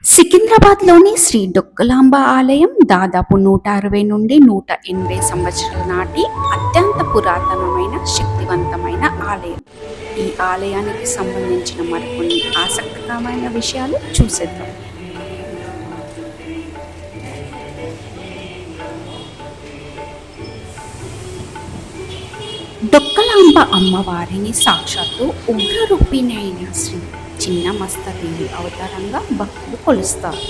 సికింద్రాబాద్లోని శ్రీ డొక్కలాంబ ఆలయం దాదాపు 160 నుండి 180 సంవత్సరాల నాటి అత్యంత పురాతనమైన శక్తివంతమైన ఆలయం. ఈ ఆలయానికి సంబంధించిన మరికొన్ని ఆసక్తికరమైన విషయాలు చూసేద్దాం. డొక్కలాంబ అమ్మవారిని సాక్షాత్తు ఉగ్రరూపిణి అయిన శ్రీ చిన్నమస్తదేవి అవతారంగా భక్తులు కొలుస్తారు.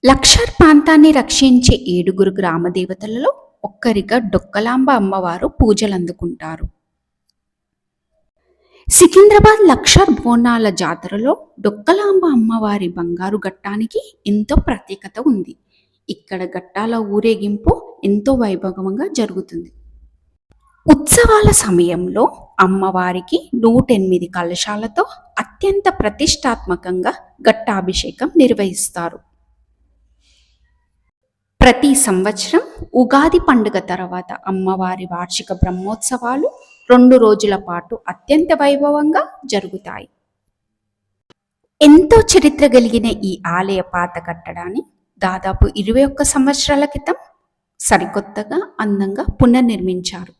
లక్షర్ ప్రాంతాన్ని రక్షించే 7 గ్రామదేవతలలో ఒక్కరిగా డొక్కలాంబ అమ్మవారు పూజలందుకుంటారు. సికింద్రాబాద్ లక్షర్ బోనాల జాతరలో డొక్కలాంబ అమ్మవారి బంగారు ఘట్టానికి ఎంతో ప్రత్యేకత ఉంది. ఇక్కడ ఘట్టాల ఊరేగింపు ఎంతో వైభవంగా జరుగుతుంది. ఉత్సవాల సమయంలో అమ్మవారికి 108 కలశాలతో అత్యంత ప్రతిష్టాత్మకంగా ఘట్టాభిషేకం నిర్వహిస్తారు. ప్రతి సంవత్సరం ఉగాది పండుగ తర్వాత అమ్మవారి వార్షిక బ్రహ్మోత్సవాలు 2 రోజుల పాటు అత్యంత వైభవంగా జరుగుతాయి. ఎంతో చరిత్ర కలిగిన ఈ ఆలయ పాత కట్టడాన్ని దాదాపు 21 సంవత్సరాల క్రితం సరికొత్తగా అందంగా పునర్నిర్మించారు.